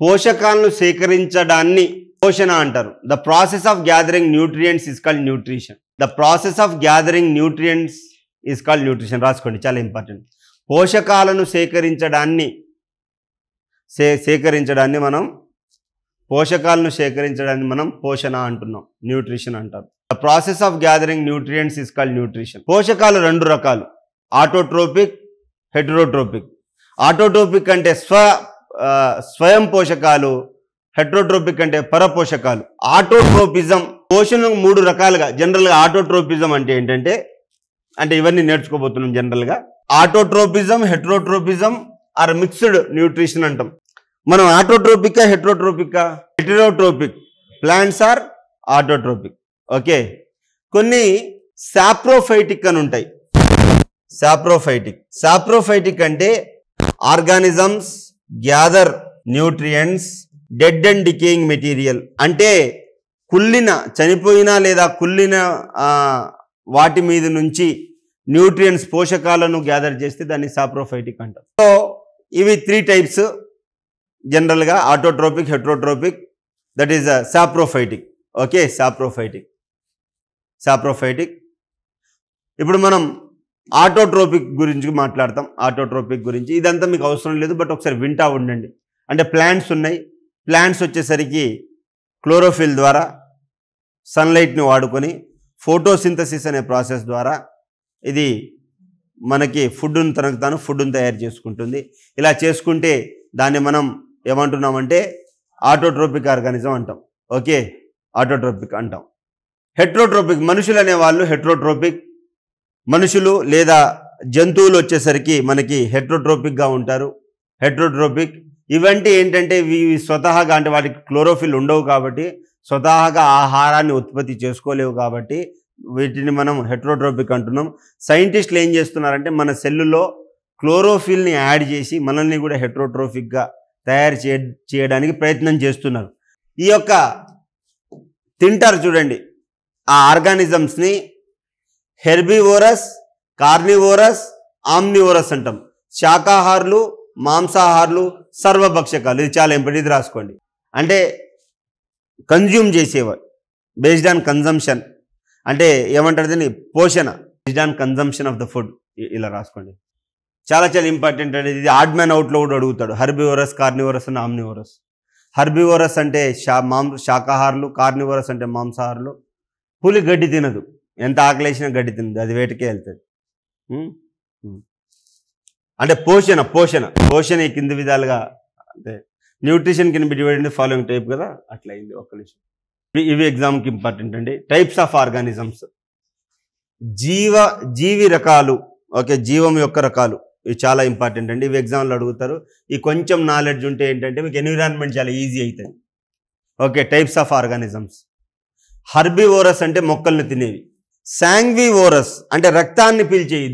పోషకాలను సేకరించడాన్ని పోషణ అంటారు. The process of gathering nutrients is called nutrition. The process of gathering nutrients is called nutrition. రాసుకోండి, చాలా important. పోషకాలను సేకరించడాన్ని మనం పోషణ అంటున్నాం, న్యూట్రిషన్ అంటారు. The process of gathering nutrients is called nutrition. పోషకాలు రెండు రకాలు, ఆటోట్రోపిక్, హెటరోట్రోపిక్. ఆటోట్రోపిక్ అంటే స్వయం పోషకాలు, హెటరోట్రోపిక్ అంటే పరపోషకాలు. ఆటోట్రోపిజం పోషణకు మూడు రకాలుగా. జనరల్గా ఆటోట్రోపిజం అంటే ఏంటంటే ఇవన్నీ నేర్చుకోబోతున్నాం. జనరల్గా autotrophism, heterotrophism or mixed nutrition అంటాం. మనం ఆటోట్రోపికా హెటరోట్రోపికా? Heterotrophic. Plants are autotrophic. Okay. కొన్ని సాప్రోఫైటిక్ అని ఉంటాయి. సాప్రోఫైటిక్ అంటే organisms gather nutrients dead and decaying material. అంటే చనిపోయిన లేదా కుళ్ళిన వాటి మీద నుంచి న్యూట్రియంట్స్, పోషకాలను గ్యాదర్ చేస్తే దాన్ని సాప్రోఫైటిక్ అంటారు. సో ఇవి 3 టైప్స్ జనరల్గా: autotrophic, heterotrophic, that is saprophytic. Okay, saprophytic. ఇప్పుడు మనం ఆటోట్రోపిక్ గురించి మాట్లాడతాం. ఆటోట్రోపిక్ గురించి ఇదంతా మీకు అవసరం లేదు, బట్ ఒకసారి వింటా ఉండండి. అంటే ప్లాంట్స్ ఉన్నాయి. ప్లాంట్స్ వచ్చేసరికి క్లోరోఫిల్ ద్వారా సన్లైట్ని వాడుకొని ఫోటోసింథసిస్ అనే ప్రాసెస్ ద్వారా ఇది మనకి ఫుడ్ను తయారు చేసుకుంటుంది. ఇలా చేసుకుంటే దాన్ని మనం ఏమంటున్నామంటే ఆటోట్రోపిక్ ఆర్గానిజం అంటాం. ఓకే, ఆటోట్రోపిక్ అంటాం. హెటరోట్రోపిక్ మనుషులు అనేవాళ్ళు హెటరోట్రోపిక్. మనుషులు లేదా జంతువులు వచ్చేసరికి మనకి హెటరోట్రోపిక్గా ఉంటారు. హెటరోట్రోపిక్ ఇవంటే ఏంటంటే ఇవి స్వతహాగా, అంటే వాటికి క్లోరోఫిల్ ఉండవు కాబట్టి, స్వతహాగా ఆహారాన్ని ఉత్పత్తి చేసుకోలేవు కాబట్టి వీటిని మనం హెటరోట్రోపిక్ అంటున్నాం. సైంటిస్టులు ఏం చేస్తున్నారంటే మన సెల్లులో క్లోరోఫిల్ని యాడ్ చేసి మనల్ని కూడా హెటరోట్రోపిక్గా తయారు చేయడానికి ప్రయత్నం చేస్తున్నారు. ఈ యొక్క తింటారు చూడండి, ఆ ఆర్గానిజమ్స్ని హెర్బివోరస్, కార్నివోరస్, ఆమ్నివోరస్ అంటాం. శాకాహారులు, మాంసాహారులు, సర్వభక్షకాలు. ఇది చాలా ఇంపార్టెంట్, ఇది రాసుకోండి. అంటే కన్జ్యూమ్ చేసేవారు బేస్డ్ ఆన్ కన్జంప్షన్. అంటే ఏమంటారు దీన్ని? పోషణ based on consumption of the food. ఇలా రాసుకోండి, చాలా చాలా ఇంపార్టెంట్. అనేది ఇది ఆడ్ మ్యాన్ అవుట్లో కూడా అడుగుతాడు. Herbivorous, carnivorous and omnivorous. Herbivorous అంటే శాకాహారులు, కార్నివోరస్ అంటే మాంసాహారులు. పులి గడ్డి తినదు, ఎంత ఆకలేసినా గడ్డి తినదు, అది వేటకే వెళ్తుంది. అంటే పోషణ ఈ కింది విధాలుగా. అంటే న్యూట్రిషన్ కింద be divided in following type కదా, అట్లా అయింది. ఒక్క నిమిషం. ఇవి ఎగ్జామ్కి ఇంపార్టెంట్ అండి. టైప్స్ ఆఫ్ ఆర్గానిజమ్స్, జీవి రకాలు. ఓకే, జీవం యొక్క రకాలు, ఇవి చాలా ఇంపార్టెంట్ అండి. ఇవి ఎగ్జామ్లో అడుగుతారు. ఈ కొంచెం నాలెడ్జ్ ఉంటే ఏంటంటే మీకు ఎన్విరాన్మెంట్ చాలా ఈజీ అవుతుంది. Okay, types of organisms. Herbivorous అంటే మొక్కలను తినేవి. శాంగ్వివోరస్ అంటే రక్తాన్ని పీల్చేయి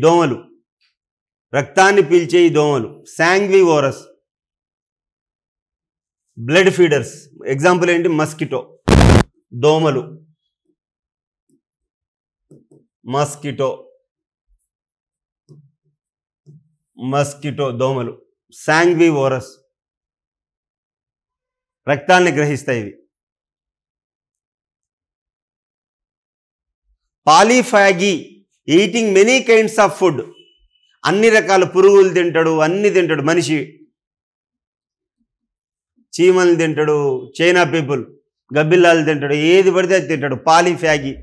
దోమలు. శాంగ్వివోరస్. Blood feeders. ఎగ్జాంపుల్ ఏంటి? మస్కిటో, దోమలు. మస్కిటో దోమలు. శాంగ్వివోరస్, రక్తాన్ని గ్రహిస్తాయి ఇవి. Polyphagy, eating many kinds of food. అన్ని రకాల పురుగులు తింటాడు, అన్ని తింటాడు మనిషి. చీమలు తింటాడు, చైనా పీపుల్, గబ్బిల్లాలు తింటాడు, ఏది పడితే అది తింటాడు. పాలిఫాగి.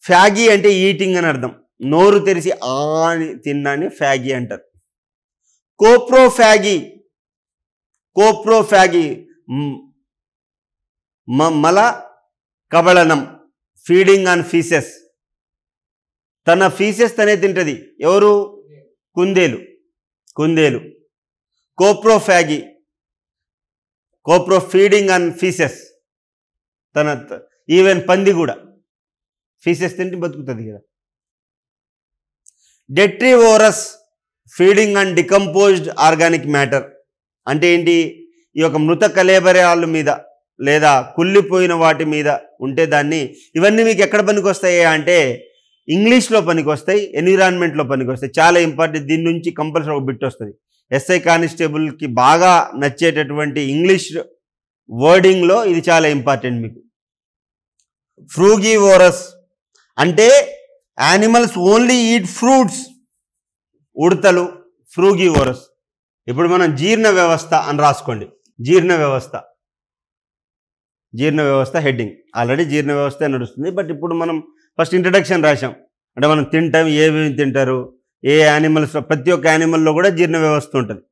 ఫ్యాగి అంటే ఈటింగ్ అని అర్థం. నోరు తెరిచి అని తిన్నాన్ని ఫ్యాగి అంటారు. కోప్రోఫాగి మల కబళనం, ఫీడింగ్ ఆన్ ఫీసెస్. తన ఫీసెస్ తనే తింటది. ఎవరు? కుందేలు. Coprophagy, feeding on faeces. Even పంది కూడా ఫీసెస్ తింటే బతుకుతుంది కదా. Detritivorous, feeding on decomposed organic matter. అంటే ఏంటి? ఈ యొక్క మృత కళేబరాల మీద లేదా కుళ్ళిపోయిన వాటి మీద ఉంటే దాన్ని. ఇవన్నీ మీకు ఎక్కడ పనికి వస్తాయి అంటే ఇంగ్లీష్లో పనికి వస్తాయి, ఎన్విరాన్మెంట్లో పనికి వస్తాయి. చాలా ఇంపార్టెంట్. దీని నుంచి కంపల్సరీ ఒక బిట్ వస్తుంది. ఎస్ఐ కానిస్టేబుల్కి బాగా నచ్చేటటువంటి ఇంగ్లీష్ వర్డింగ్లో ఇది చాలా ఇంపార్టెంట్ మీకు. ఫ్రూగివోరస్ అంటే యానిమల్స్ ఓన్లీ ఈట్ ఫ్రూట్స్, ఉడతలు ఫ్రూగివోరస్. ఇప్పుడు మనం జీర్ణ వ్యవస్థ అని రాసుకోండి. జీర్ణ వ్యవస్థ హెడ్డింగ్ ఆల్రెడీ జీర్ణ వ్యవస్థ నడుస్తుంది. బట్ ఇప్పుడు మనం ఫస్ట్ ఇంట్రడక్షన్ రాసాం. అంటే మనం తింటాం, ఏమేమి తింటారు, ఏ యానిమల్స్, ప్రతి ఒక్క యానిమల్లో కూడా జీర్ణ వ్యవస్థ ఉంటుంది.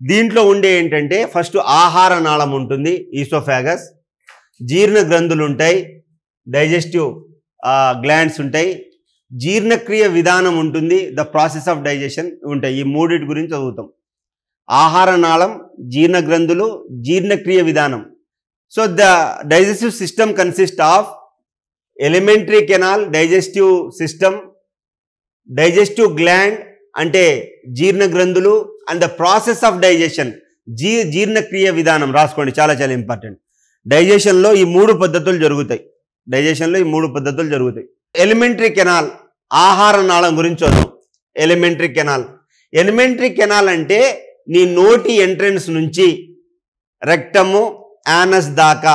దీంట్లో ఉండే ఏంటంటే ఫస్ట్ ఆహార నాళం ఉంటుంది, ఈసోఫాగస్. జీర్ణ గ్రంథులు ఉంటాయి, డైజెస్టివ్ గ్లాండ్స్ ఉంటాయి. జీర్ణక్రియ విధానం ఉంటుంది, ద ప్రాసెస్ ఆఫ్ డైజెషన్ ఉంటాయి. ఈ మూడింటి గురించి చదువుతాం. ఆహార నాళం, జీర్ణ గ్రంథులు, జీర్ణక్రియ విధానం. So the digestive system consist of elementary canal, digestive system, digestive gland అంటే జీర్ణ గ్రంథులు, and the process of digestion, జీర్ణక్రియ విధానం రాసుకోండి, చాలా చాలా ఇంపార్టెంట్. డైజెషన్లో ఈ మూడు పద్ధతులు జరుగుతాయి. ఎలిమెంటరీ కెనాల్, ఆహార నాళం గురించి చదువు. ఎలిమెంటరీ కెనాల్ అంటే నీ నోటి ఎంట్రన్స్ నుంచి రెక్టము, యానస్ దాకా,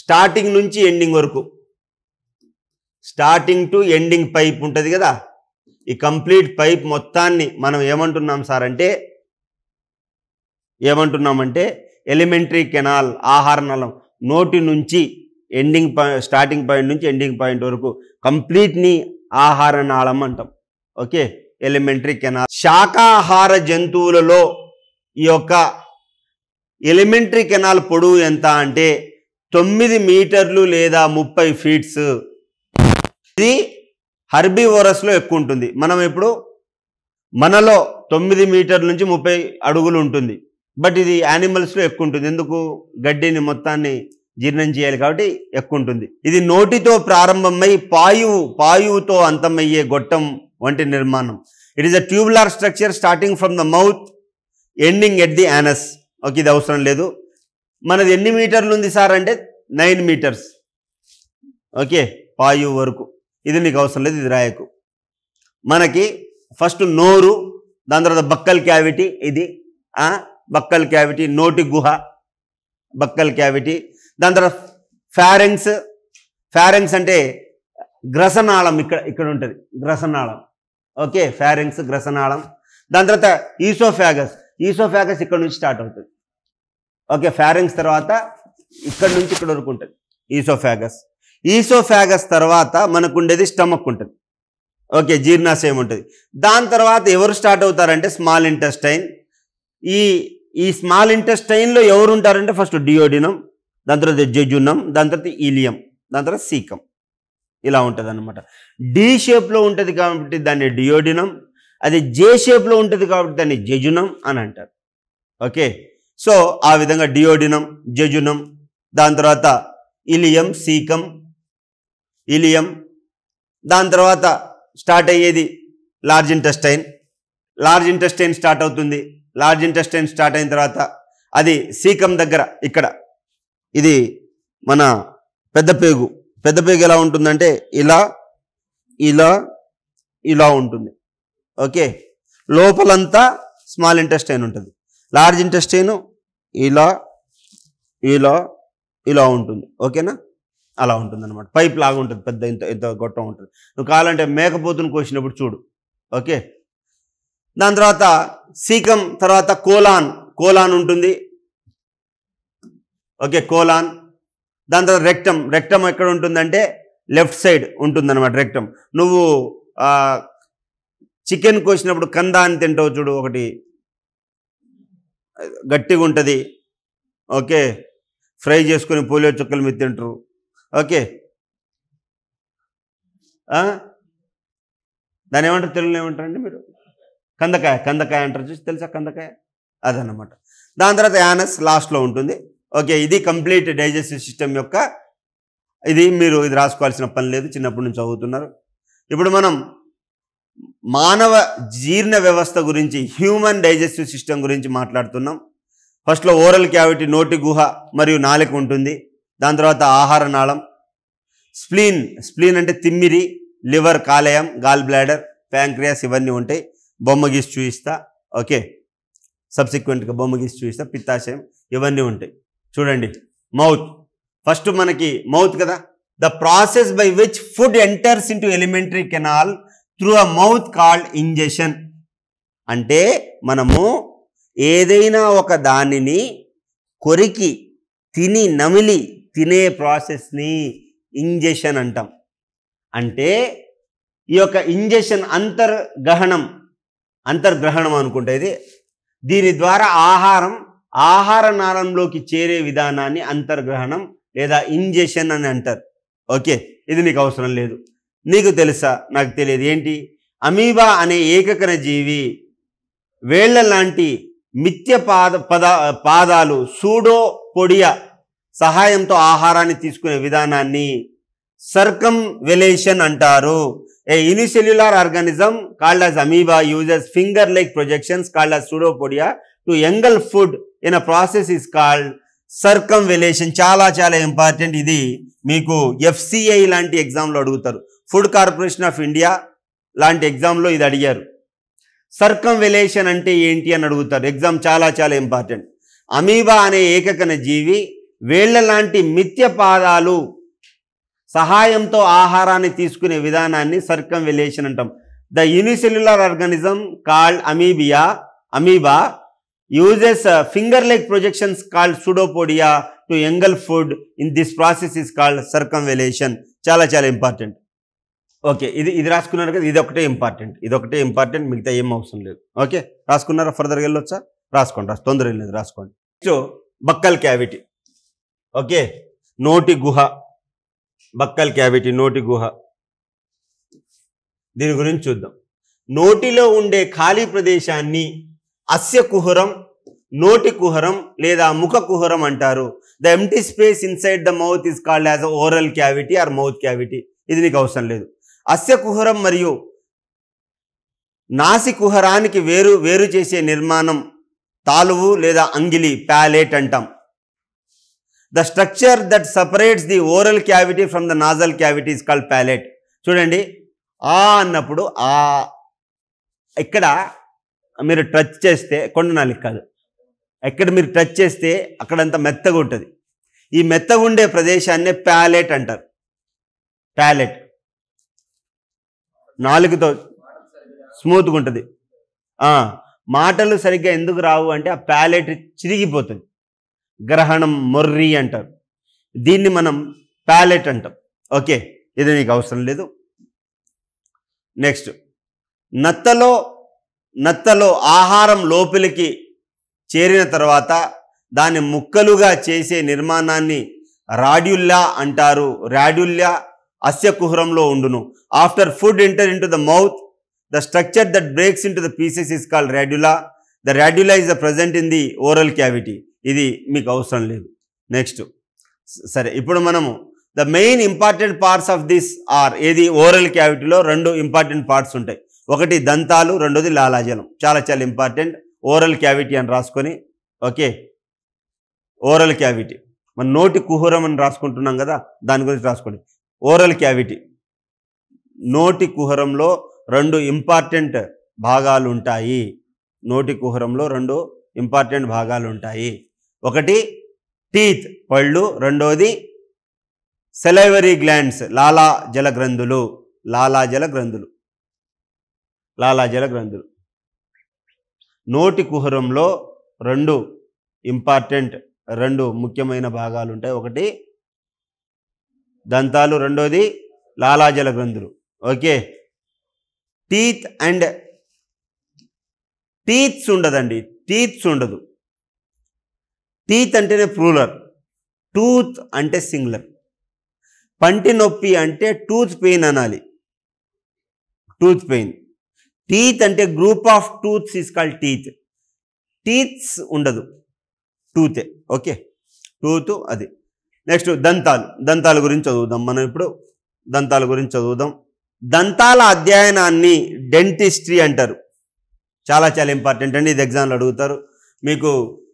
స్టార్టింగ్ నుంచి ఎండింగ్ వరకు, స్టార్టింగ్ టు ఎండింగ్ పైప్ ఉంటుంది కదా, ఈ కంప్లీట్ పైప్ మొత్తాన్ని మనం ఏమంటున్నామంటే ఎలిమెంటరీ కెనాల్, ఆహార నాళం, నోటి నుంచి ఎండింగ్ స్టార్టింగ్ పాయింట్ నుంచి ఎండింగ్ పాయింట్ వరకు కంప్లీట్ని ఆహార నాళం అంటాం. Okay, elementary canal. శాకాహార జంతువులలో ఈ యొక్క ఎలిమెంటరీ కెనాల్ పొడవు ఎంత అంటే 9 మీటర్లు లేదా 30 ఫీట్స్. ఇది హర్బివోరస్లో ఎక్కువ ఉంటుంది. మనం ఇప్పుడు మనలో 9 మీటర్ల నుంచి 30 అడుగులు ఉంటుంది. బట్ ఇది యానిమల్స్లో ఎక్కువ ఉంటుంది. ఎందుకు? గడ్డిని మొత్తాన్ని జీర్ణం చేయాలి కాబట్టి ఎక్కువ ఉంటుంది. ఇది నోటితో ప్రారంభమై పాయువుతో అంతమయ్యే గొట్టం వంటి నిర్మాణం. It is a tubular structure starting from the mouth ending at the anus. Okay, ఇది అవసరం లేదు. మనది ఎన్ని మీటర్లు ఉంది సార్ అంటే 9 మీటర్స్. ఓకే, పాయువు వరకు. ఇది నీకు అవసరం లేదు, ఇది రాయకు. మనకి ఫస్ట్ నోరు, దాని తర్వాత బక్కల్ క్యావిటీ, ఇది బక్కల్ క్యావిటీ, నోటి గుహ, బక్కల్ క్యావిటీ. దాని తర్వాత ఫారెంక్స్ అంటే గ్రసనాళం, ఇక్కడ ఉంటుంది గ్రసనాళం. ఓకే, ఫారెంక్స్, గ్రసనాళం. దాని తర్వాత ఈసోఫాగస్ ఇక్కడ నుంచి స్టార్ట్ అవుతుంది. ఓకే, ఫారెంక్స్ తర్వాత ఇక్కడ నుంచి ఇక్కడ వరకు ఉంటుంది ఈసోఫాగస్ తర్వాత మనకు ఉండేది స్టమక్ ఉంటుంది. ఓకే, జీర్ణాశయం ఉంటుంది. దాని తర్వాత ఎవరు స్టార్ట్ అవుతారంటే స్మాల్ ఇంటెస్టైన్. ఈ స్మాల్ ఇంటెస్టైన్లో ఎవరు ఉంటారంటే ఫస్ట్ డియోడినం, దాని తర్వాత జెజునం, దాని తర్వాత ఈలియం, దాని తర్వాత సీకం. ఇలా ఉంటుంది అన్నమాట. డి షేప్లో ఉంటుంది కాబట్టి దాన్ని డియోడినం, అది జే షేప్లో ఉంటుంది కాబట్టి దాన్ని జెజునం అని అంటారు. ఓకే, సో ఆ విధంగా డియోడినం, జెజునం, దాని తర్వాత ఇలియం, సీకం, ఇలియం. దాని తర్వాత స్టార్ట్ అయ్యేది లార్జ్ ఇంటెస్టైన్ స్టార్ట్ అవుతుంది. లార్జ్ ఇంటెస్టైన్ స్టార్ట్ అయిన తర్వాత అది సీకం దగ్గర, ఇక్కడ ఇది మన పెద్ద పేగు ఎలా ఉంటుందంటే ఇలా ఉంటుంది. ఓకే, లోపలంతా స్మాల్ ఇంటెస్టైన్ ఉంటుంది. లార్జ్ ఇంటెస్టైన్ ఇలా ఉంటుంది. ఓకేనా, అలా ఉంటుంది అనమాట. పైప్ లాగా ఉంటుంది, పెద్ద ఇంత గొట్టం ఉంటుంది. నువ్వు కావాలంటే మేకపోతును కోసినప్పుడు చూడు. ఓకే, దాని తర్వాత సీకం తర్వాత కోలాన్ ఉంటుంది. Okay, colon. దాని తర్వాత రెక్టమ్ ఎక్కడ ఉంటుందంటే లెఫ్ట్ సైడ్ ఉంటుందన్నమాట రెక్టమ్. నువ్వు చికెన్ కోసినప్పుడు కందా అని తింటావు చూడు, ఒకటి గట్టిగా ఉంటుంది. ఓకే, ఫ్రై చేసుకొని పోలియో చుక్కల మీద తింటారు. ఓకే, దాని ఏమంటారు, తెలుగులో ఏమంటారండి మీరు? కందకాయ అంటారు చూసి, తెలుసా కందకాయ? అదన్నమాట. దాని తర్వాత యానస్ లాస్ట్లో ఉంటుంది. ఓకే, ఇది కంప్లీట్ డైజెస్టివ్ సిస్టమ్ యొక్క ఇది రాసుకోవాల్సిన పని లేదు, చిన్నప్పటి నుంచి చదువుతున్నారు. ఇప్పుడు మనం మానవ జీర్ణ వ్యవస్థ గురించి, హ్యూమన్ డైజెస్టివ్ సిస్టమ్ గురించి మాట్లాడుతున్నాం. ఫస్ట్లో ఓరల్ క్యావిటీ, నోటి గుహ మరియు నాలుక ఉంటుంది. దాని తర్వాత ఆహార నాళం, స్ప్లీన్ అంటే తిమ్మిరి, లివర్, కాలేయం, గాల్ బ్లాడర్, ప్యాంక్రియాస్, ఇవన్నీ ఉంటాయి. బొమ్మ గీసి చూపిస్తా. ఓకే, సబ్సిక్వెంట్గా బొమ్మ గీసి చూస్తే పిత్తాశయం ఇవన్నీ ఉంటాయి. చూడండి, మౌత్ ఫస్ట్ మనకి మౌత్ కదా. The process by which food enters into elementary canal through a mouth called ingestion. అంటే మనము ఏదైనా ఒక దానిని కొరికి తిని నమిలి తినే ప్రాసెస్ని ఇంజెషన్ అంటాం. అంటే ఈ యొక్క ఇంజెషన్ అంతర్గ్రహణం అనుకుంటే ఇది, దీని ద్వారా ఆహార నాళంలోకి చేరే విధానాన్ని అంతర్గ్రహణం లేదా ఇంజెషన్ అని అంటారు. ఓకే, ఇది నీకు అవసరం లేదు. నీకు తెలుసా? నాకు తెలియదు. ఏంటి? అమీబా అనే ఏకకణ జీవి వేళ్ల లాంటి మిథ్య పాదాలు సూడోపోడియా సహాయంతో ఆహారాన్ని తీసుకునే విధానాన్ని సర్కంవెలేషన్ అంటారు. A unicellular organism called as amoeba uses finger-like projections called as pseudopodia to engulf food in a process is called circumvallation. చాలా ఇంపార్టెంట్. ఇది మీకు FCI లాంటి ఎగ్జామ్లో అడుగుతారు. ఫుడ్ కార్పొరేషన్ ఆఫ్ ఇండియా లాంటి ఎగ్జామ్లో ఇది అడిగారు. సర్కంవెలేషన్ అంటే ఏంటి అని అడుగుతారు. ఎగ్జామ్ చాలా ఇంపార్టెంట్. అమీబా అనే ఏకకణ జీవి వేళ్ల లాంటి మిథ్య పాదాలు సహాయంతో ఆహారాన్ని తీసుకునే విధానాన్ని సర్కంవెలేషన్ అంటాం. The unicellular organism called amoeba uses finger like projections called pseudopodia to engulf food. In this process is called circumvallation. చాలా ఇంపార్టెంట్. ఓకే, ఇది రాసుకున్నారు కదా, ఇదొకటే ఇంపార్టెంట్, మిగతా ఏం అవసరం లేదు. ఓకే, రాసుకున్నారా? ఫర్దర్గా వెళ్ళొచ్చా? రాసుకోండి, తొందర లేదు, రాసుకోండి. So buccal cavity. ఓకే, నోటి గుహ, బక్కల్ క్యావిటీ, నోటి గుహ. దీని గురించి చూద్దాం. నోటిలో ఉండే ఖాళీ ప్రదేశాన్ని అస్య కుహరం, నోటి కుహరం లేదా ముఖ కుహరం అంటారు. The empty space inside the mouth is called as oral cavity or mouth cavity. ఇది నీకు అవసరం లేదు. అస్య కుహరం మరియు నాసి కుహరానికి వేరు చేసే నిర్మాణం తాలువు లేదా అంగిలి, ప్యాలెట్ అంటాం. The structure that separates the oral cavity from the nasal cavity is called palate. చూడండి, అన్నప్పుడు ఇక్కడ మీరు టచ్ చేస్తే కొండనాలిక కాదు, ఎక్కడ మీరు టచ్ చేస్తే అక్కడంతా మెత్తగా ఉంటుంది. ఈ మెత్తగా ఉండే ప్రదేశాన్ని ప్యాలెట్ అంటారు. ప్యాలెట్ నాలుగుతో స్మూత్గా ఉంటుంది. మాటలు సరిగ్గా ఎందుకు రావు అంటే ఆ ప్యాలెట్ చిరిగిపోతుంది. గ్రహణం, మొర్రి అంటారు. దీన్ని మనం ప్యాలెట్ అంటాం. ఓకే, ఇది నీకు అవసరం లేదు. నెక్స్ట్, నత్తలో ఆహారం లోపలికి చేరిన తర్వాత దాన్ని ముక్కలుగా చేసే నిర్మాణాన్ని రాడ్యుల్లా అంటారు. రాడ్యుల్లా అస్య కుహరంలో ఉండును. After food enter into the mouth, the structure that breaks into the pieces is called radula. The radula is the present in the oral cavity. ఇది మీకు అవసరం లేదు. నెక్స్ట్, సరే, ఇప్పుడు మనము the main important parts of this are ఏది? Oral క్యావిటీలో 2 important parts ఉంటాయి. ఒకటి దంతాలు, రెండోది లాలాజలం. చాలా ఇంపార్టెంట్. ఓరల్ క్యావిటీ అని రాసుకొని, ఓకే, ఓరల్ క్యావిటీ. మన నోటి కుహరం అని రాసుకుంటున్నాం కదా, దాని గురించి రాసుకోండి. ఓరల్ క్యావిటీ, నోటి కుహరంలో 2 ఇంపార్టెంట్ భాగాలు ఉంటాయి. నోటి కుహరంలో 2 ఇంపార్టెంట్ భాగాలు ఉంటాయి. ఒకటి టీత్, పళ్ళు. రెండోది సెలైవరీ గ్లాండ్స్, లాలాజల గ్రంథులు. నోటి కుహరంలో 2 ముఖ్యమైన భాగాలు ఉంటాయి. ఒకటి దంతాలు, రెండోది లాలాజల గ్రంథులు. ఓకే, టీత్స్ ఉండదు. టీత్ అంటేనే ప్లూరల్, టూత్ అంటే సింగులర్. పంటి నొప్పి అంటే టూత్ పెయిన్ అనాలి, టూత్ పెయిన్. టీత్ అంటే group of tooths is called teeth. Teeths ఉండదు, టూతే. ఓకే, టూత్ అది. నెక్స్ట్ దంతాల గురించి చదువుదాం. మనం ఇప్పుడు దంతాల గురించి చదువుదాం. దంతాల అధ్యయనాన్ని డెంటిస్ట్రీ అంటారు. చాలా ఇంపార్టెంట్ అండి. ఇది ఎగ్జామ్లో అడుగుతారు. మీకు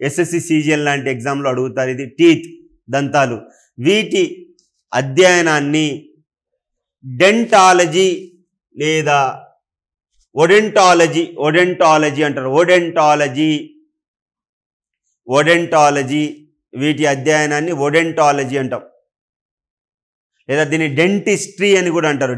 SSC CGL లాంటి ఎగ్జామ్లో అడుగుతారు. ఇది టీత్, దంతాలు. వీటి అధ్యయనాన్ని డెంటాలజీ లేదా ఓడెంటాలజీ అంటారు. ఓడెంటాలజీ వీటి అధ్యయనాన్ని ఓడెంటాలజీ అంటాం. లేదా దీన్ని డెంటిస్ట్రీ అని కూడా అంటారు.